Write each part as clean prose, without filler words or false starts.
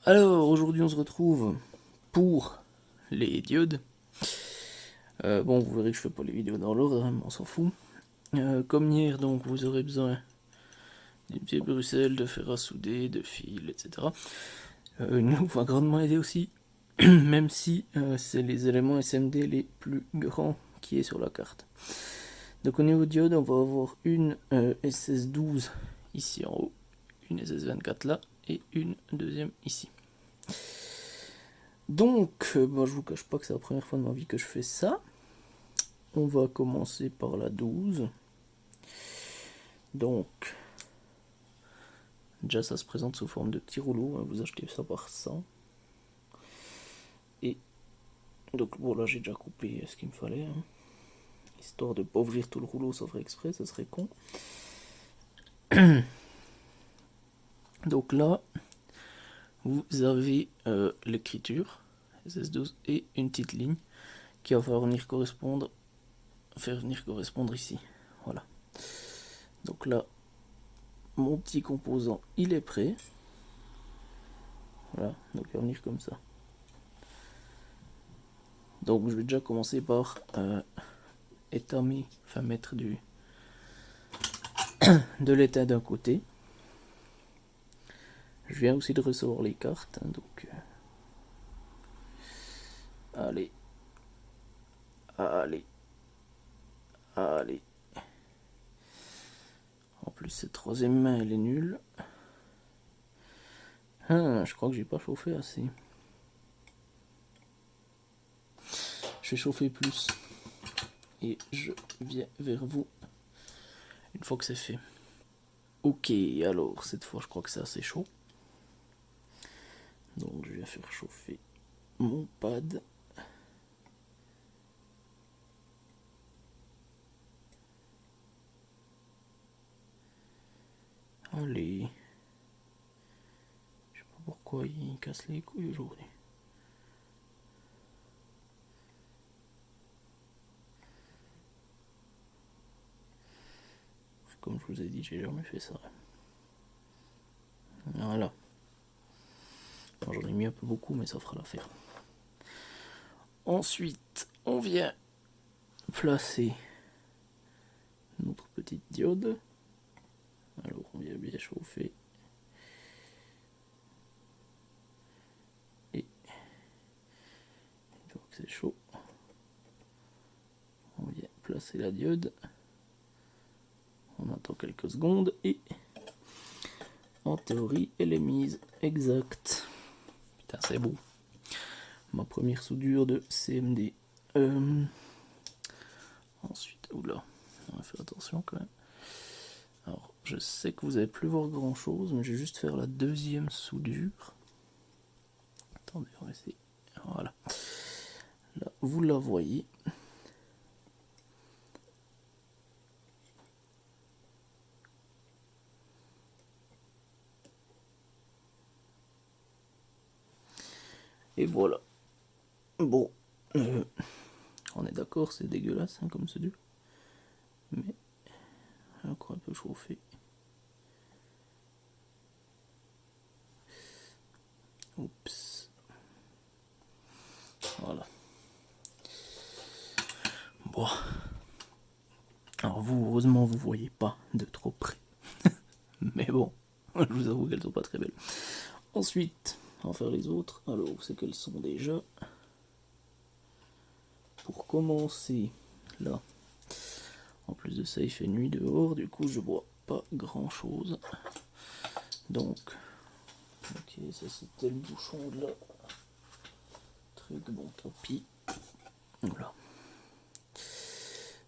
Alors, aujourd'hui on se retrouve pour les diodes. Bon, vous verrez que je fais pas les vidéos dans l'ordre, hein, on s'en fout. Comme hier, donc, vous aurez besoin d'une petite Bruxelles, de fer à souder, de fils, etc. Il nous va grandement aider aussi, même si c'est les éléments SMD les plus grands qui est sur la carte. Donc au niveau diode, on va avoir une SS12 ici en haut, une SS24 là, et une deuxième ici. Donc, je vous cache pas que c'est la première fois de ma vie que je fais ça. On va commencer par la 12. Donc, déjà ça se présente sous forme de petits rouleaux, hein, vous achetez ça par 100. Et donc bon, là j'ai déjà coupé ce qu'il me fallait, hein, histoire de pas ouvrir tout le rouleau sans faire exprès, ça serait con. Donc là, vous avez l'écriture SS12 et une petite ligne qui va faire venir correspondre ici. Voilà. Donc là, mon petit composant, il est prêt. Voilà, donc il va venir comme ça. Donc je vais déjà commencer par étamer, enfin mettre de l'étain d'un côté. Je viens aussi de recevoir les cartes, hein, donc allez, allez, allez. En plus cette troisième main elle est nulle. Ah, je crois que j'ai pas chauffé assez. Je vais chauffer plus et je viens vers vous une fois que c'est fait. Ok, alors cette fois je crois que c'est assez chaud. Donc je viens faire chauffer mon pad. Allez. Je sais pas pourquoi il casse les couilles aujourd'hui. Comme je vous ai dit, j'ai jamais fait ça. Voilà. J'en ai mis un peu beaucoup, mais ça fera l'affaire. Ensuite, on vient placer notre petite diode. Alors, on vient bien chauffer. Et une fois que c'est chaud, on vient placer la diode. On attend quelques secondes et en théorie, elle est mise exacte. Putain, c'est beau. Ma première soudure de CMD. Ensuite, oula, on va faire attention quand même. Alors, je sais que vous n'allez plus voir grand chose, mais je vais juste faire la deuxième soudure. Attendez, on va essayer. Voilà. Là, vous la voyez. Et voilà. Bon, on est d'accord, c'est dégueulasse hein, comme soudure. Mais encore un peu chauffé. Oups. Voilà. Bon. Alors vous, heureusement, vous voyez pas de trop près. Mais bon, je vous avoue qu'elles sont pas très belles. Ensuite, on va faire les autres. Alors, où c'est qu'elles sont déjà? Pour commencer, là, en plus de ça, il fait nuit dehors, du coup, je vois pas grand chose. Donc, ok, ça c'était le bouchon de là. Truc, bon, tant pis. Voilà.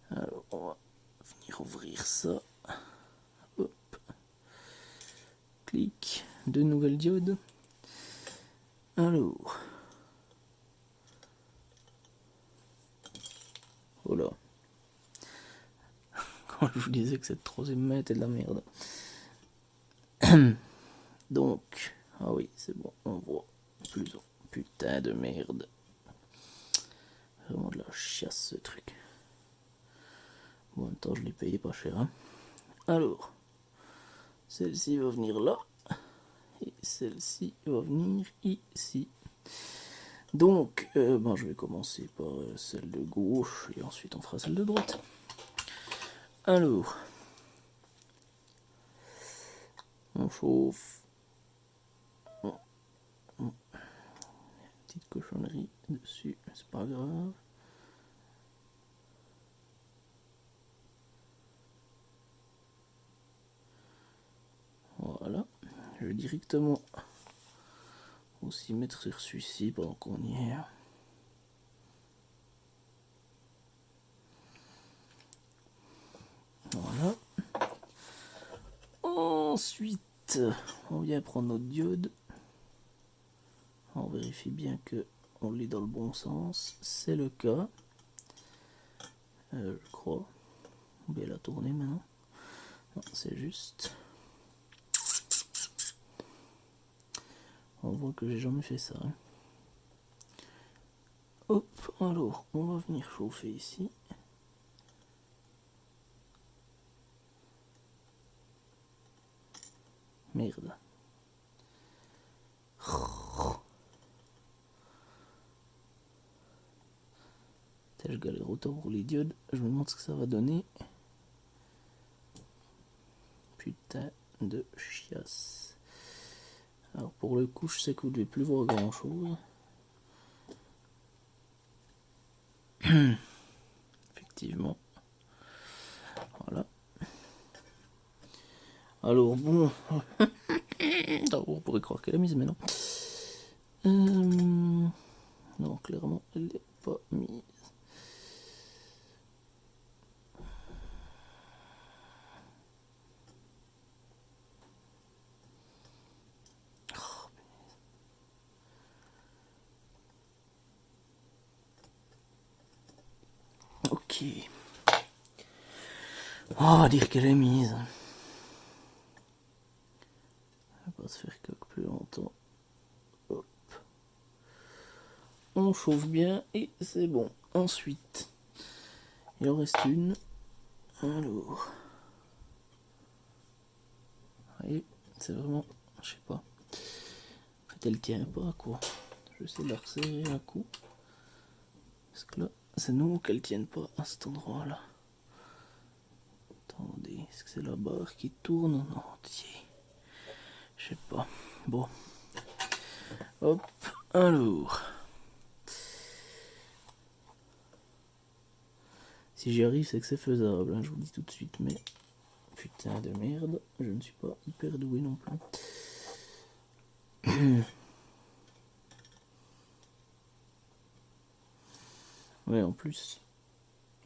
Alors, on va venir ouvrir ça. Hop. Clic. Deux nouvelles diodes. Alors. Voilà. Quand je vous disais que cette troisième main était de la merde. Donc, ah oui, c'est bon, on voit plus en putain de merde. Vraiment de la chiasse ce truc. Bon, en même temps, je l'ai payé pas cher. Hein. Alors, celle-ci va venir là. et celle-ci va venir ici. Donc, je vais commencer par celle de gauche et ensuite on fera celle de droite. Alors, on chauffe. Petite cochonnerie dessus, c'est pas grave. Voilà, je vais directement aussi mettre sur celui-ci pendant qu'on y est. Voilà. Ensuite, on vient prendre notre diode. On vérifie bien que on l'est dans le bon sens. C'est le cas. Je crois. On va la tourner maintenant. Non, c'est juste. On voit que j'ai jamais fait ça. Hein. Hop, alors on va venir chauffer ici. Merde. Je galère autant pour les diodes. Je me demande ce que ça va donner. Putain de chiasse. Alors pour le coup, je sais que vous ne devez plus voir grand chose. Effectivement. Voilà. Alors bon. On pourrait croire qu'elle est mise, mais non. Non, clairement, elle n'est pas mise. Ok. On va dire qu'elle est mise. Elle va pas se faire coque plus longtemps. Hop. On chauffe bien et c'est bon. Ensuite, il en reste une. Alors. Vous voyez, c'est vraiment. Je sais pas. En fait, elle tient pas quoi. Je vais essayer de la resserrer un coup. Parce que là, c'est nous qu'elle tienne pas à cet endroit là. Attendez, est-ce que c'est la barre qui tourne en entier? Je sais pas. Bon. Hop, alors. Si j'y arrive, c'est que c'est faisable, hein, je vous le dis tout de suite, mais putain de merde, je ne suis pas hyper doué non plus. Ouais, en plus,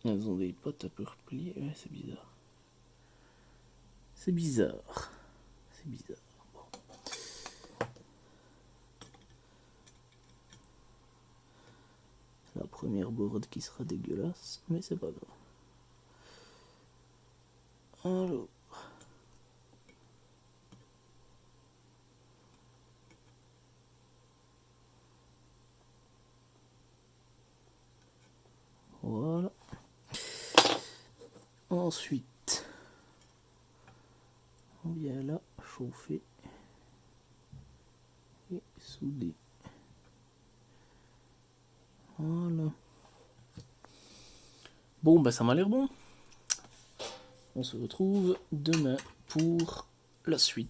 elles ont des potes un peu repliées, ouais, c'est bizarre. C'est bizarre. C'est bizarre. Bon. C'est la première board qui sera dégueulasse, mais c'est pas grave. Alors. Voilà. Ensuite, on vient là chauffer et souder. Voilà. Bon, bah ça m'a l'air bon. On se retrouve demain pour la suite.